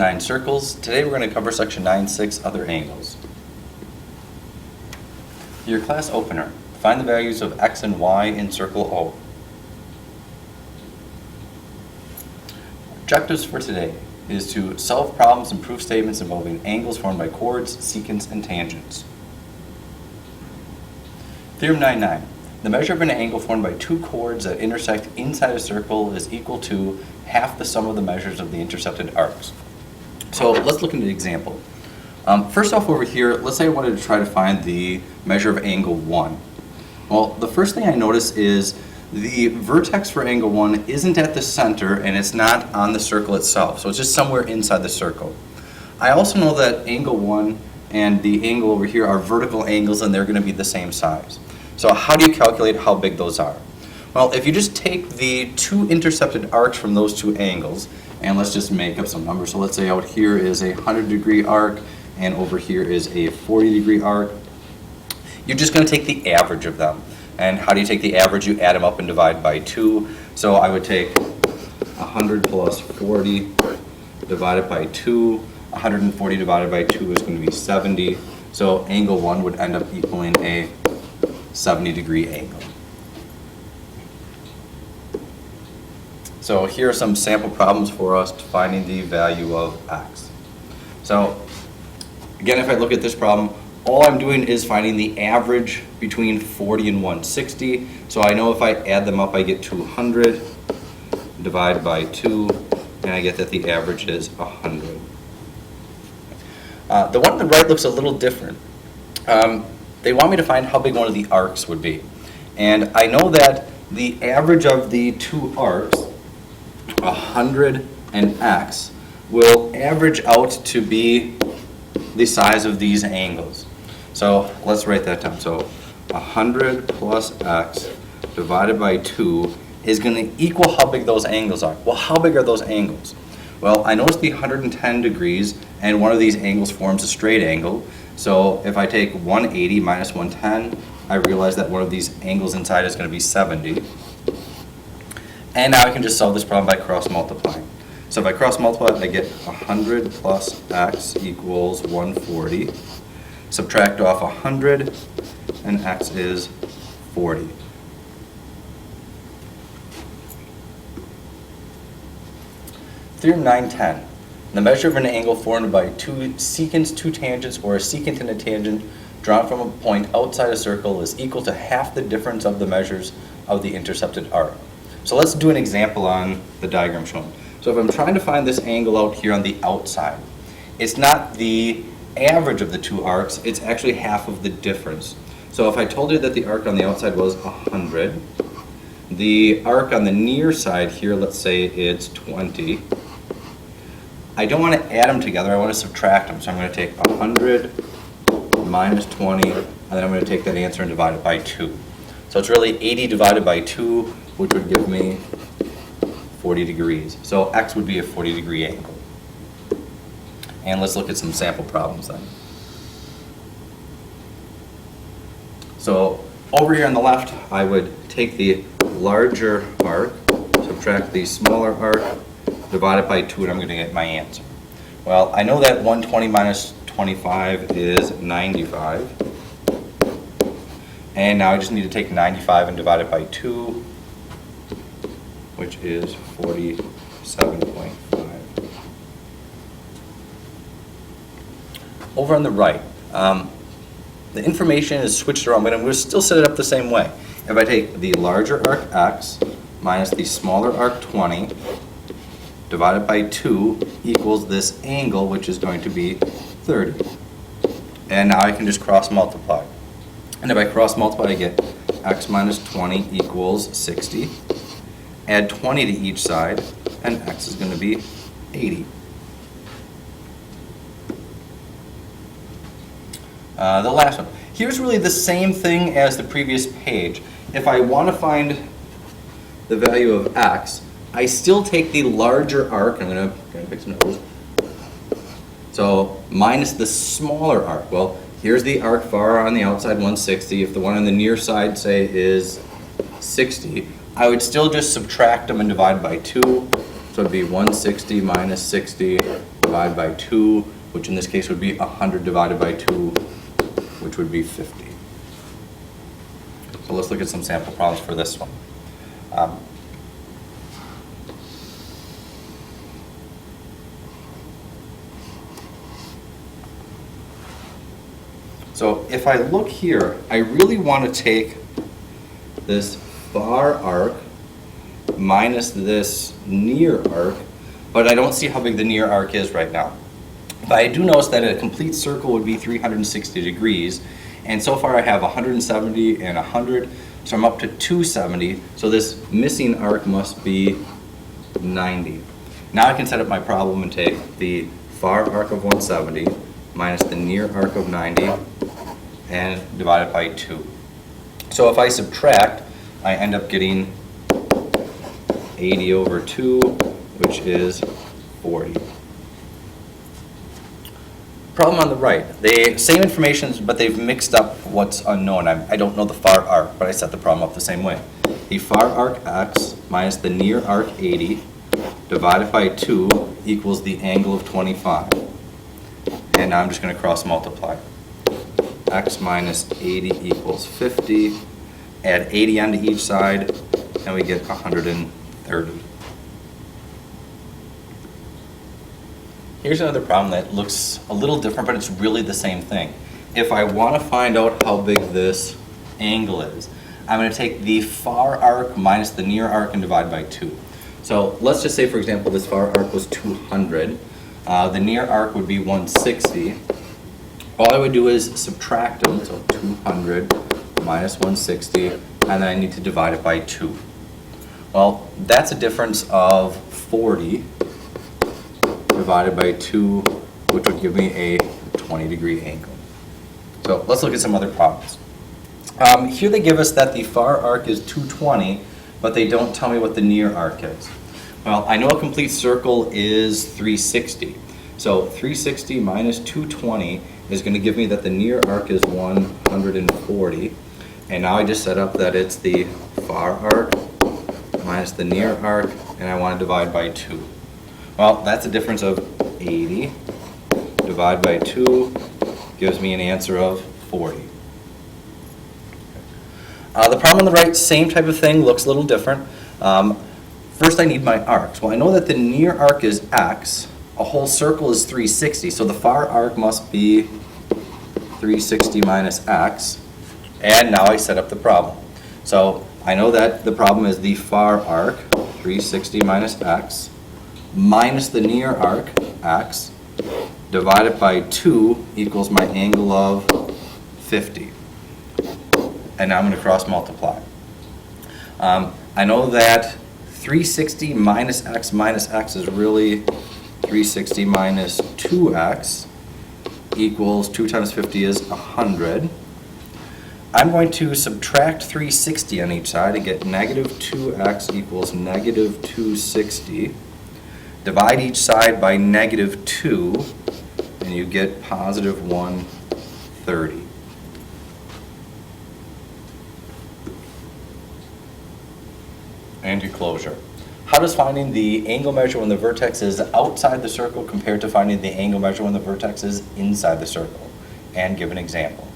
9 circles. Today we're going to cover section 9.6, other angles. Your class opener. Find the values of x and y in circle O. Objectives for today is to solve problems and prove statements involving angles formed by chords, secants, and tangents. Theorem 9.9. The measure of an angle formed by two chords that intersect inside a circle is equal to half the sum of the measures of the intercepted arcs. So let's look at an example. First off over here, let's say I wanted to try to find the measure of angle 1. Well, the first thing I notice is the vertex for angle 1 isn't at the center and it's not on the circle itself, so it's just somewhere inside the circle. I also know that angle 1 and the angle over here are vertical angles and they're going to be the same size. So how do you calculate how big those are? Well, if you just take the two intercepted arcs from those two angles, and let's just make up some numbers. So let's say out here is a 100-degree arc, and over here is a 40-degree arc. You're just going to take the average of them. And how do you take the average? You add them up and divide by 2. So I would take 100 plus 40 divided by 2. 140 divided by 2 is going to be 70. So angle 1 would end up equaling a 70-degree angle. So here are some sample problems for us finding the value of x. So again, if I look at this problem, all I'm doing is finding the average between 40 and 160. So I know if I add them up, I get 200, divide by 2, and I get that the average is 100. The one on the right looks a little different. They want me to find how big one of the arcs would be. And I know that the average of the two arcs, 100 and x, will average out to be the size of these angles. So let's write that down. So 100 plus x divided by 2 is going to equal how big those angles are. Well, how big are those angles? Well, I noticed the 110 degrees, and one of these angles forms a straight angle. So if I take 180 minus 110, I realize that one of these angles inside is going to be 70. And now I can just solve this problem by cross multiplying. So if I cross multiply, I get 100 plus x equals 140. Subtract off 100, and x is 40. Theorem 9.10. The measure of an angle formed by two secants, two tangents, or a secant and a tangent drawn from a point outside a circle is equal to half the difference of the measures of the intercepted arc. So let's do an example on the diagram shown. So if I'm trying to find this angle out here on the outside, it's not the average of the two arcs, it's actually half of the difference. So if I told you that the arc on the outside was 100, the arc on the near side here, let's say it's 20, I don't want to add them together, I want to subtract them. So I'm going to take 100 minus 20, and then I'm going to take that answer and divide it by 2. So it's really 80 divided by 2, which would give me 40 degrees. So x would be a 40-degree angle. And let's look at some sample problems then. So over here on the left, I would take the larger arc, subtract the smaller arc, divide it by 2, and I'm going to get my answer. Well, I know that 120 minus 25 is 95. And now I just need to take 95 and divide it by 2, which is 47.5. Over on the right, the information is switched around, but I'm going to still set it up the same way. If I take the larger arc x minus the smaller arc 20 divided by 2 equals this angle, which is going to be 30. And now I can just cross multiply. And if I cross multiply, I get x minus 20 equals 60. Add 20 to each side, and x is going to be 80. The last one. Here's really the same thing as the previous page. If I want to find the value of x, I still take the larger arc. I'm going to pick some numbers. So minus the smaller arc. Well, here's the arc far on the outside, 160. If the one on the near side, say, is 60, I would still just subtract them and divide by 2. So So it'd be 160 minus 60 divided by 2, which in this case would be 100 divided by 2, which would be 50. So let's look at some sample problems for this one. So if I look here, I really want to take this far arc minus this near arc, but I don't see how big the near arc is right now. But I do notice that a complete circle would be 360 degrees, and so far I have 170 and 100, so I'm up to 270, so this missing arc must be 90. Now I can set up my problem and take the far arc of 170 minus the near arc of 90 and divide it by 2. So if I subtract, I end up getting 80 over 2, which is 40. Problem on the right. The same information, but they've mixed up what's unknown. I don't know the far arc, but I set the problem up the same way. The far arc x minus the near arc 80 divided by 2 equals the angle of 25. And now I'm just going to cross multiply. X minus 80 equals 50. Add 80 onto each side, and we get 130. Here's another problem that looks a little different, but it's really the same thing. If I want to find out how big this angle is, I'm going to take the far arc minus the near arc and divide by 2. So let's just say, for example, this far arc was 200. The near arc would be 160. All I would do is subtract them, so 200 minus 160, and then I need to divide it by 2. Well, that's a difference of 40 divided by 2, which would give me a 20-degree angle. So let's look at some other problems. Here they give us that the far arc is 220, but they don't tell me what the near arc is. Well, I know a complete circle is 360. So 360 minus 220 is going to give me that the near arc is 140. And now I just set up that it's the far arc minus the near arc, and I want to divide by 2. Well, that's a difference of 80. Divide by 2 gives me an answer of 40. The problem on the right, same type of thing, looks a little different. First I need my arcs. Well, I know that the near arc is x. A whole circle is 360, so the far arc must be 360 minus x. And now I set up the problem. So I know that the problem is the far arc, 360 minus x, minus the near arc, x, divided by 2 equals my angle of 50. And now I'm going to cross multiply. I know that 360 minus x is really 360 minus 2x equals 2 times 50 is 100. I'm going to subtract 360 on each side and get negative 2x equals negative 260. Divide each side by negative 2, and you get positive 130. And your closure. How does finding the angle measure when the vertex is outside the circle compare to finding the angle measure when the vertex is inside the circle? And give an example.